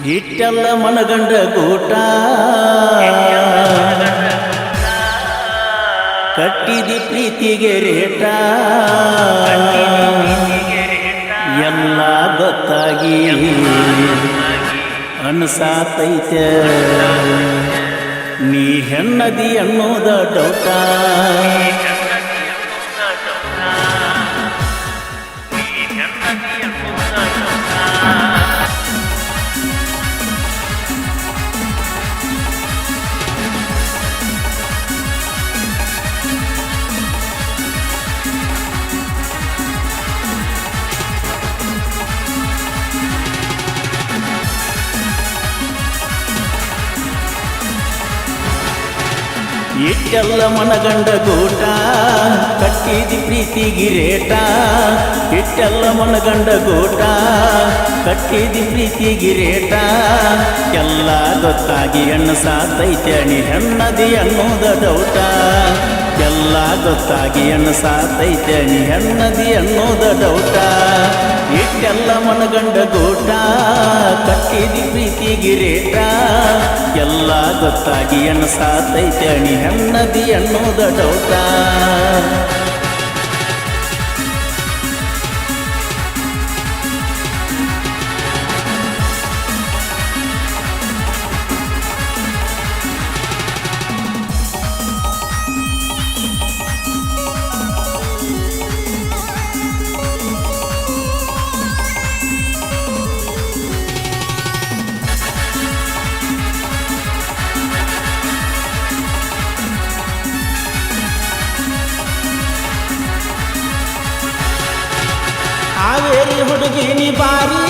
ಇಟ್ಟೆಲ್ಲ ಮನಗಂಡ ಗೂಟ ಕಟ್ಟಿದಿ ಪ್ರೀತಿಗೆ ರೇಟ ಎಲ್ಲ ಗೊತ್ತಾಗಿ ಅನ್ಸಾತೈತೆ ನೀ ಹೆಣ್ಣದಿ ಅನ್ನೋದ ಡೌಟ ಇಟ್ಟೆಲ್ಲ ಮನಗಂಡ ಗೂಟ ಕಟ್ಟಿದಿ ಪ್ರೀತಿಗೆ ರೇಟ ಇಟ್ಟೆಲ್ಲ ಮನಗಂಡ ಗೂಟ ಕಟ್ಟಿದಿ ಪ್ರೀತಿಗೆ ರೇಟ ಎಲ್ಲ ಗೊತ್ತಾಗಿ ಹೆಣ್ಣು ಸಾತೈತೆ ನೀ ಹೆಣ್ಣದಿ ಅನ್ನೋದ ಡೌಟ ಎಲ್ಲ ಗೊತ್ತಾಗಿ ಹೆಣ್ಣು ಸಾತೈತೆ ನೀ ಹೆಣ್ಣದಿ ಅನ್ನೋದ ಡೌಟ ಇಟ್ಟೆಲ್ಲ ಮನಗಂಡ ಗೂಟ ಕಟ್ಟಿದಿ ಪ್ರೀತಿಗೆ ರೇಟ ಎಲ್ಲ ಗೊತ್ತಾಗಿ ಹೆಣ್ಣು ಸಾತೈತೆ ನೀ ಹೆಣ್ಣದಿ ಅನ್ನೋದ ಡೌಟ ಹಾವೇರಿ ಹುಡುಗಿ ನೀ ಬಾರಿ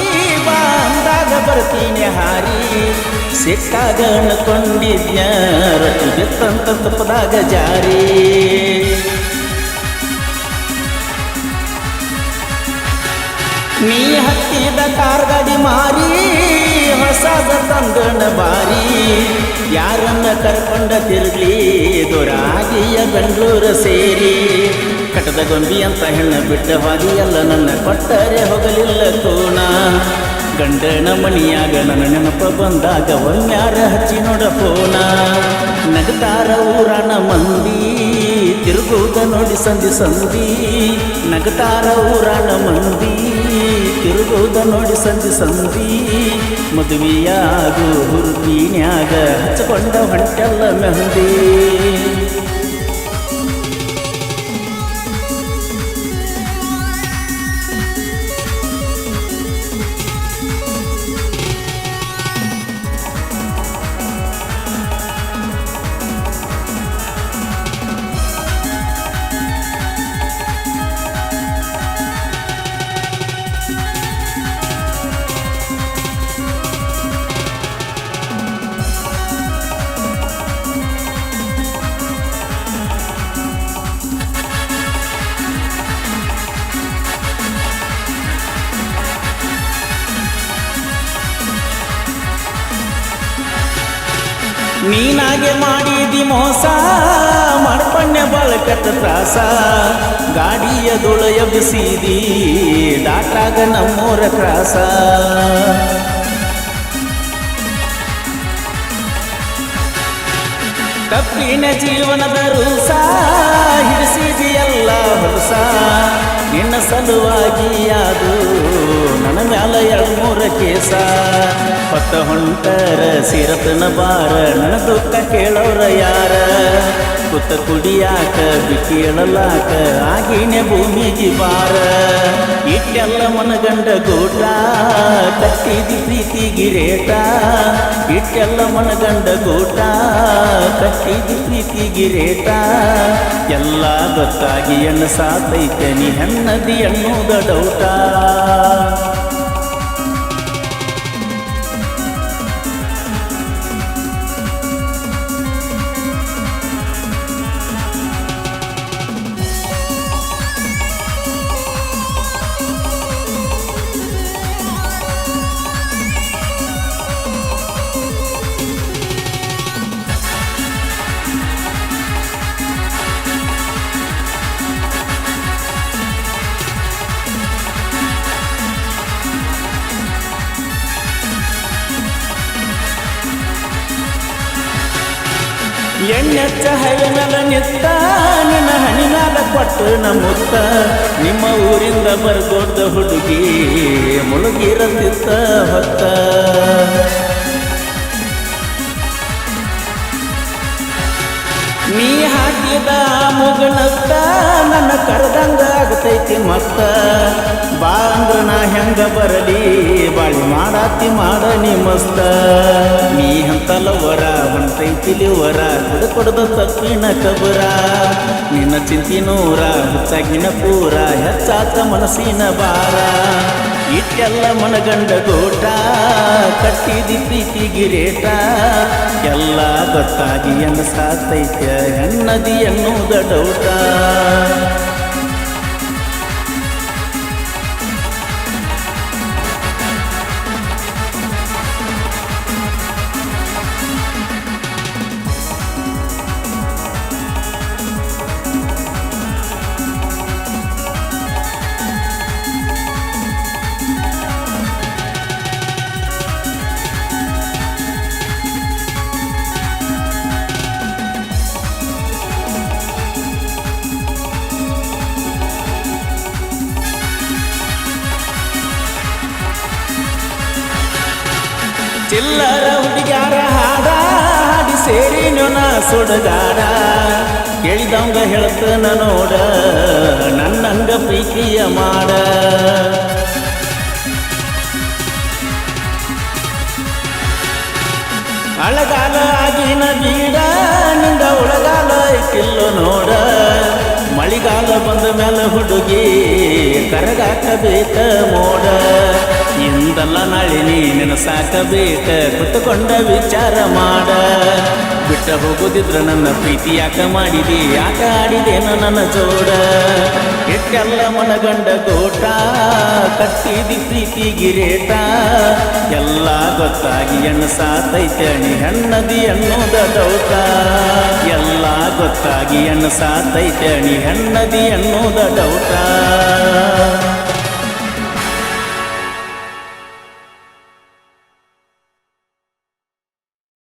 ಬಂದಾಗ ಬರ್ತೀನಿ ಹಾರಿ ಸಿಕ್ಕಾಗ ಅನ್ಕೊಂಡಿದ್ಯ ರೊಟ್ಟಿಗೆತ್ತಂತ ತಪ್ಪದಾಗ ಜಾರಿ ನೀ ಹತ್ತಿದ ಕಾರ್ ಗಾಡಿ ಮಾರಿ ಹೊಸದ ತಂದನ ಬಾರಿ ಯಾರನ್ನ ಕರ್ಕೊಂಡ ತಿರುಗ್ಲಿ ದೊರಾಗಿಯ ಬೆಂಗಳೂರು ಸೇರಿ ಕಟದ ಗೊಂಬಿ ಅಂತ ಹೆಣ್ಣ ಬಿಟ್ಟ ಹಾದಿ ಎಲ್ಲ ನನ್ನ ಕೊಟ್ಟರೆ ಹೋಗಲಿಲ್ಲ ಕೋಣ ಗಂಡನ ಮಣಿಯಾಗ ನನ್ನ ನೆನಪ ಬಂದಾಗ ಒಮ್ಮ್ಯಾರ ಹಚ್ಚಿ ನೋಡ ಫೋನ ನಗತಾರ ಊರನ ಮಂದಿ ತಿರುಗುವುದ ನೋಡಿ ಸಂಧಿ ಸಂಧಿ ನಗತಾರ ಊರನ ಮಂದಿ ತಿರುಗುವುದ ನೋಡಿ ಸಂಧಿ ಸಂಧಿ ಮದುವೆಯಾಗು ಹುರುಪಿನ್ಯಾಗ ಹಚ್ಚಿಕೊಂಡ ಹೊಂಟೆಲ್ಲ ಮೆಹಂದಿ ನೀನಾಗೆ ಮಾಡಿದಿ ಮೋಸ ಮಾಡ್ಪಣ್ಯ ಬಳಕಟ್ಟ ತ್ರಾಸ ಗಾಡಿಯ ಧೂಳ ಎಬ್ಬಿಸಿದಿ ದಾಟಾಗ ನಮ್ಮೂರ ಕ್ರಾಸ ತಪ್ಪಿನ ಜೀವನದ ರೂಸ ಹಿಡಿಸಿದಿ ಎಲ್ಲ ಹೊಲಸ ನಿನ್ನ ಸಲುವಾಗಿ ಯಾದು ನನ್ನ ಮ್ಯಾಲ 2-3 ಕೇಸ ಹೊತ್ತ ಹೊಂಟರ ಸಿರತನ ಬಾರ ನನ್ನ ದುಃಖ ಕೇಳೋರ ಯಾರ ಕುತ್ತ ಕುಡಿಯಾಕ ಬಿಕ್ಕೇಳಲಾಕ ಆಗಿನ ಭೂಮಿಗೆ ಬಾರ ಇಟ್ಟೆಲ್ಲ ಮನಗಂಡ ಗೂಟ ಕಟ್ಟಿದಿ ಪ್ರೀತಿಗೆ ರೇಟ ಇಟ್ಟೆಲ್ಲ ಮನಗಂಡ ಗೂಟ ಕಟ್ಟಿದಿ ಪ್ರೀತಿಗೆ ರೇಟ ಎಲ್ಲ ಗೊತ್ತಾಗಿ ಹೆಣ್ಣು ಸಾತೈತೆ ನೀ ಹೆಣ್ಣದಿ ಅನ್ನೋದ ಡೌಟ ಎಣ್ಣೆಚ್ಚ ಹೈನಲ ನಿತ್ತ ನಿನ್ನ ಹನಿ ಮ್ಯಾಲ ಕೊಟ್ಟು ನಮ್ಮುತ್ತ ನಿಮ್ಮ ಊರಿಂದ ಬರ್ದೊಡ್ಡ ಹುಡುಗಿ ಮುಳುಗಿರದಿತ್ತ ಹೊತ್ತ ನೀ ಹಾಕಿದ ಮುಗನತ್ತ ನನ್ನ ಕರೆದಂಗ ಆಗತೈತಿ ಮತ್ತ ಬಾ ಅಂದ್ರ ನಾ ಹೆಂಗ ಬರಲಿ ಬಾಳಿ ಮಾಡಾತಿ ಮಾಡ ನೀ ಮಸ್ತ ನೀ ಹಂತಲವರ ಹೊಂಟೈತಿಲಿವರ ಕೊಡದ ತಪ್ಪಿನ ಕಬರ ನಿನ್ನ ಚಿಂತಿನೂರ ಹುಚ್ಚಾಗಿನ ಪೂರ ಹೆಚ್ಚಾತ ಮನಸ್ಸಿನ ಬಾರ ಇಟ್ಟೆಲ್ಲ ಮನಗಂಡ ಗೋಟ ಕಟ್ಟಿದಿ ಪ್ರೀತಿ ಗಿರೇಟ ಎಲ್ಲ ಗೊತ್ತಾಗಿ ಅನಸಾತೈತ್ಯ ಹೆಣ್ಣದಿ ಎನ್ನುವುದ ಡೌಟ ಚಿಲ್ಲರ ಹುಡುಗ್ಯಾರ ಹಾಡ ಹಾಡಿ ಸೇರಿ ನೊನ ಸುಡಗಾಡ ಕೇಳಿದವಂಗ ಹೇಳ್ತನ ನೋಡ ನನ್ನಂಗ ಪ್ರೀತಿಯ ಮಾಡ ಅಳಗಾಲ ಆಗಿನ ಬೀಡ ನಿಂದ ಒಳಗಾಲ ಐತಿಲ್ಲೋ ನೋಡ ಮಳಿಗಾಲ ಬಂದ ಮೇಲೆ ಹುಡುಗಿ ಕರಗಾಕಬೇಕ ಮೋಡ ಇಂದಲ್ಲ ನಾಳೆ ನೀನ ಸಾಕಬೇಕ ಕುತ್ತುಕೊಂಡ ವಿಚಾರ ಮಾಡ ಬಿಟ್ಟ ಹೋಗೋದಿದ್ರ ನನ್ನ ಪ್ರೀತಿ ಯಾಕ ಮಾಡಿದಿ ಯಾಕ ಆಡಿದೇನ ನನ್ನ ಜೋಡ ಎಟ್ಟೆಲ್ಲ ಮನಗಂಡ ಗೋಟ ಕಟ್ಟಿದಿ ಪ್ರೀತಿ ಗಿರೇಟ ಎಲ್ಲ ಗೊತ್ತಾಗಿ ಎಣ್ಣ ಸಾತೈತಣಿ ಹೆಣ್ಣದಿ ಎನ್ನುವುದ ಡೌಟ ಎಲ್ಲ ಗೊತ್ತಾಗಿ ಎಣ್ಣ ಸಾತೈತಣಿ ಹೆಣ್ಣದಿ ಎನ್ನುವುದ ಡೌಟ